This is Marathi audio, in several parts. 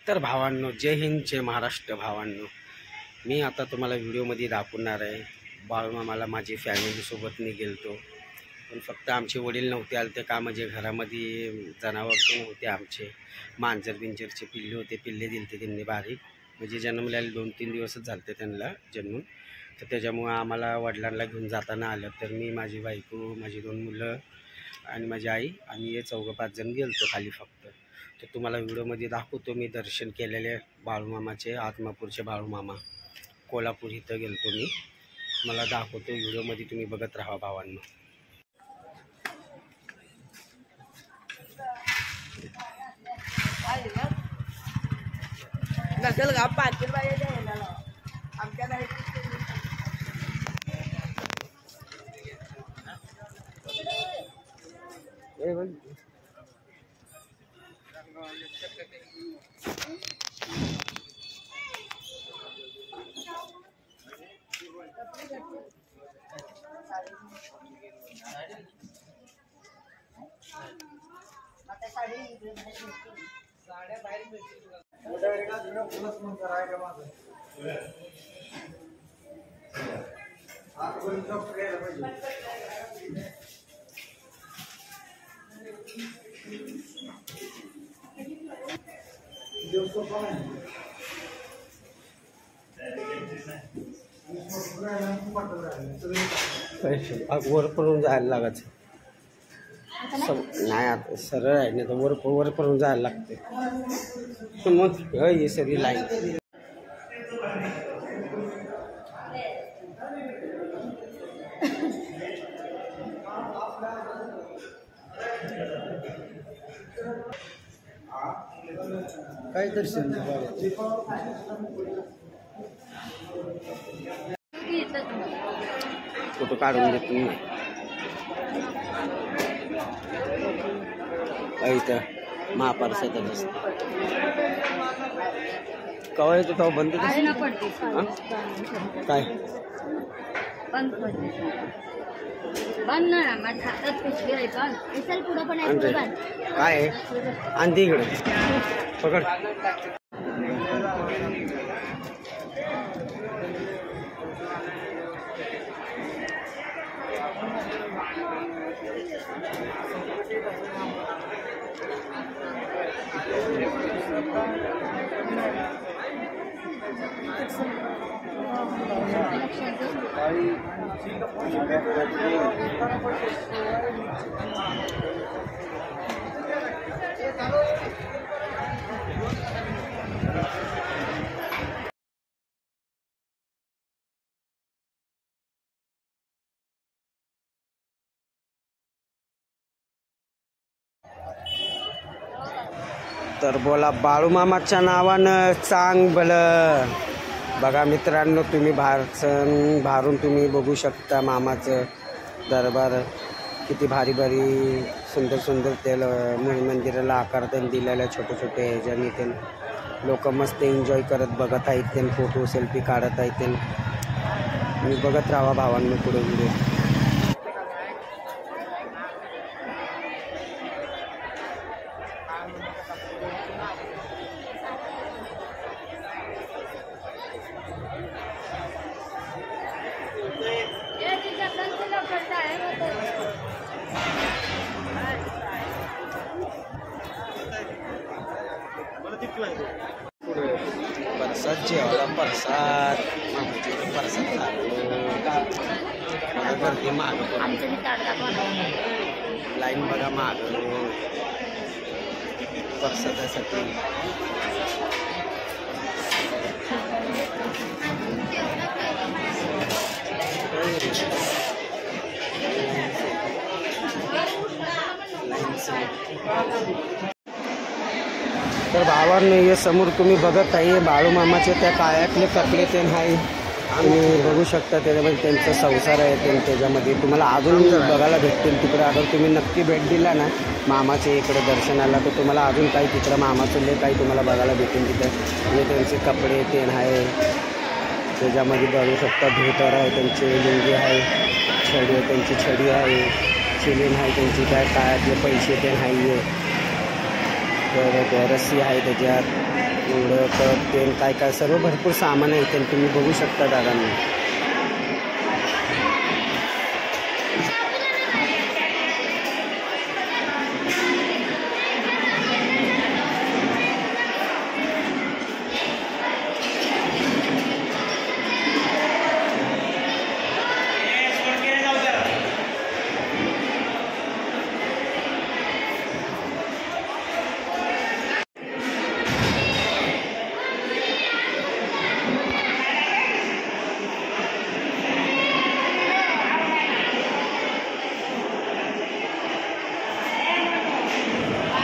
तर भावांनो, जय हिंद, जय महाराष्ट्र. भावांनो, मी आता तुम्हाला व्हिडिओमध्ये दाखवणार आहे. बाळूमामाला माझी फॅमिलीसोबत मी गेलतो, पण फक्त आमचे वडील नव्हते आले का, म्हणजे घरामध्ये जनावर पण होते, आमचे मांजर बिंजरचे पिल्ले होते. पिल्ले दिलते त्यांनी बारीक, म्हणजे जन्मलेले 2-3 दिवसच झाले त्यांना जन्मून. तर त्याच्यामुळं आम्हाला वडिलांना घेऊन जाताना आलं. तर मी, माझी बायको, माझी 2 मुलं आणि माझी आई, आम्ही हे 4-5 जण गेलतो खाली फक्त. तर तुम्हाला व्हिडिओमध्ये दाखवतो मी दर्शन केलेले बाळूमामाचे. आत्मापूरचे बाळूमामा, कोल्हापूर इथं गेलतो मी. मला दाखवतो व्हिडिओमध्ये, तुम्ही बघत राहा भावांनो. नसेल का पाटील पाहिजे आमच्या नाही. वर पडून जायला लागायचं नाही, आता सरळ आहे, नाही तर वर पडून जायला लागते. मग हे सगळी लाईन काय दर्शन फोटो काढून देत मी. इथं महापारसातच असते. कवा येतो तेव्हा बंद काय काय आणते इकडे पकड. तर बोला, बाळूमामाच्या नावानं चांग भलं. बघा मित्रांनो, तुम्ही भारून तुम्ही बघू शकता मामाचं दरबार किती भारी भारी सुंदर सुंदर. त्याला मंदिराला आकार त्यांनी दिलेल्या छोटे छोटे ह्याच्यानी ते लोक मस्त एन्जॉय करत बघत आहेत. त्यांनी फोटो सेल्फी काढत आहेत. मी बघत राहा भावांनो पुढे व्हिडिओ. प्रसाद जेवला, प्रसाद गर्दी माग, लाईन बघा माग प्रसादासाठी. तर भावांनो, हे समोर तुम्ही बघत आहे बाळूमामाचे त्या काळ्यातले कपडे ते आहे. तुम्ही बघू शकता त्याच्यामध्ये त्यांचा संसार आहे. त्याच्यामध्ये तुम्हाला अजून बघायला भेटतील तिकडे. अगर तुम्ही नक्की भेट दिला ना मामाचे इकडे दर्शनाला, तर तुम्हाला अजून काही तिकडं मामाचं लय काही तुम्हाला बघायला भेटेल तिथं. म्हणजे त्यांचे कपडे ते आहे, त्याच्यामध्ये बघू शकता. धोतर आहे त्यांचे, लुंगी आहे, छडी, त्यांची छडी आहे, चिलीन आहे त्यांची, काय काळातले पैसे ते आहे, तर रस्सी आहे त्याच्यात. एवढं कप पेन काय काय सर्व भरपूर सामान आहे इथे तुम्ही बघू शकता दादांनी.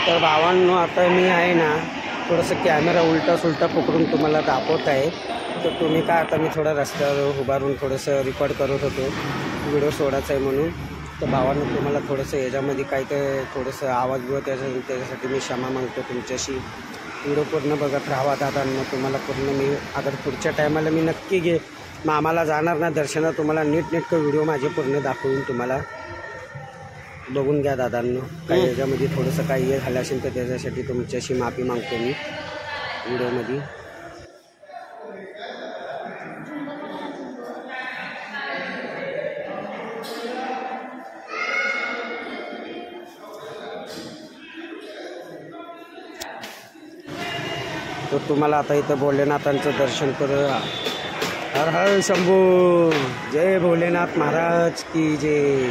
तर भावांनो आता मी आहे ना थोडंसं कॅमेरा उलटा सुलटा पकडून तुम्हाला दाखवत आहे. तर तुम्ही काय आता मी थोडं रस्त्यावर उभारून थोडंसं रेकॉर्ड करत होतो व्हिडिओ सोडायचा आहे म्हणून. तर भावांनो तुम्हाला थोडंसं याच्यामध्ये काय तर थोडंसं आवाज बिवा त्याच्यासाठी मी क्षमा मागतो तुमच्याशी. व्हिडिओ पूर्ण बघत राहावा दादांना. तुम्हाला पूर्ण मी अगर पुढच्या टायमाला मी नक्की मामाला जाणार ना दर्शनात तुम्हाला नीटनेटकं व्हिडिओ माझे पूर्ण दाखवून तुम्हाला बघून घ्या दादांनो. काही याच्यामध्ये थोडंसं काही हे झालं असेल तर त्याच्यासाठी तुमच्याशी माफी मागतो मी व्हिडिओमध्ये. तर तुम्हाला आता इथं भोलेनाथांचं दर्शन करू. हर हर शंभू, जय भोलेनाथ महाराज की जय.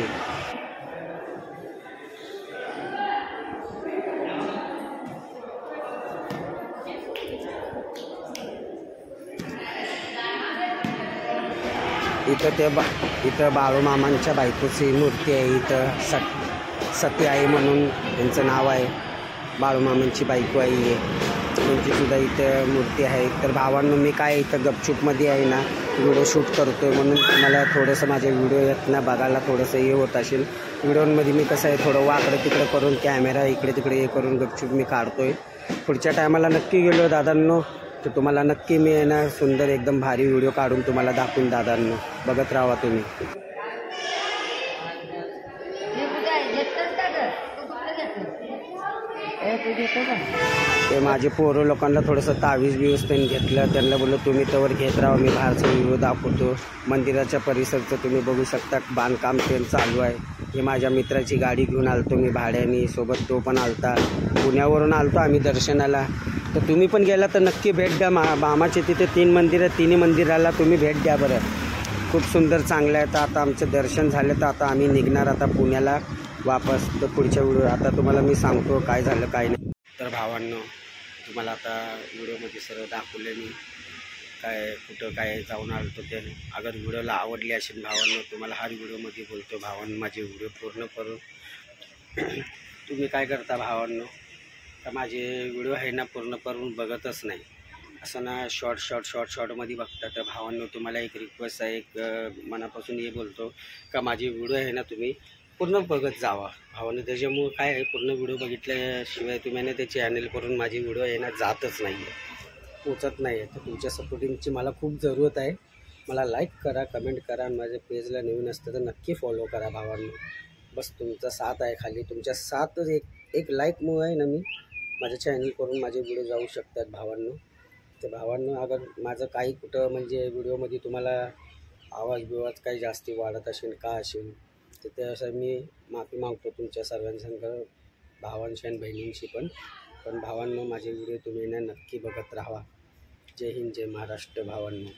इथं बाळूमामांच्या बायकोची मूर्ती आहे. इथं सती आई म्हणून त्यांचं नाव आहे. बाळूमामांची बायको आई आहे त्यांचीसुद्धा इथं मूर्ती आहे. तर भावांनो मी काय इथं गपचूपमध्ये आहे ना व्हिडिओ शूट करतो आहे म्हणून तुम्हाला थोडंसं माझे व्हिडिओ येत ना बघायला थोडंसं हे होत असेल. व्हिडिओमध्ये मी कसं आहे थोडं वाकडं तिकडं करून कॅमेरा इकडे तिकडे हे करून गपचूप मी काढतो आहे. पुढच्या टायमाला नक्की गेलो दादांनो तर तुम्हाला नक्की मी येणार सुंदर एकदम भारी व्हिडिओ काढून तुम्हाला दाखवून दादांनो. बघत राहा तुम्ही. ते माझे पोरं लोकांना थोडंसं तावीज बिवीज त्यांनी घेतलं. त्यांना बोललो तुम्ही त्यावर घेत राहा मी बाहेरचा व्हिडिओ दाखवतो. मंदिराच्या परिसरचं तुम्ही बघू शकता बांधकाम ते चालू आहे. हे माझ्या मित्राची गाडी घेऊन आलतो मी भाड्याने. सोबत तो पण आलता. पुण्यावरून आलतो आम्ही दर्शनाला. तर तुम्ही पण गेला तर नक्की भेट द्या. मामाचे तिथे 3 मंदिरं, तिन्ही मंदिराला तुम्ही भेट द्या बरं. खूप सुंदर चांगलं आहे. तर आता आमचं दर्शन झालं तर आता आम्ही निघणार आता पुण्याला वापस. तर पुढच्या व्हिडिओ आता तुम्हाला मी सांगतो काय झालं काय नाही. तर भावांनो तुम्हाला आता व्हिडिओमध्ये सर्व दाखवले मी काय कुठं काय जाऊन आलो ते. अगर व्हिडिओला आवडली असेल भावांनो तुम्हाला हर व्हिडिओमध्ये बोलतो भावांनो माझे व्हिडिओ पूर्ण करून तुम्ही काय करता भावांनो तर माझे व्हिडिओ आहे ना पूर्ण करून बघतच नाही. असं ना शॉर्टमध्ये बघता. तर भावांनो तुम्हाला एक रिक्वेस्ट आहे एक मनापासून हे बोलतो का माझे व्हिडिओ आहे ना तुम्ही पूर्ण बघत जावा भावांनो. त्याच्यामुळं काय आहे पूर्ण व्हिडिओ बघितल्याशिवाय तुम्ही ना ते चॅनल करून माझी व्हिडिओ आहे ना जातच नाही आहे पोचत नाही आहे. तर तुमच्या सपोर्टिंगची मला खूप जरूरत आहे. मला लाईक करा कमेंट करा आणि माझ्या पेजला नवीन असतं तर नक्की फॉलो करा भावांनो. बस तुमचा साथ आहे खाली. तुमच्या साथच एक लाईकमुळे आहे ना मी माझ्या चॅनल करून माझे व्हिडिओ जाऊ शकतात भावांनो. तर भावांनो अगर माझं काही कुठं म्हणजे व्हिडिओमध्ये तुम्हाला आवाज बिवाज काही जास्ती वाढत असेल का असेल तर त्यासाठी मी माफी मागतो तुमच्या सर्वांसंग भावांशी आणि बहिणींशी पण भावांनो माझे व्हिडिओ तुम्ही ना नक्की बघत राहा. जय हिंद जय महाराष्ट्र भावांनो.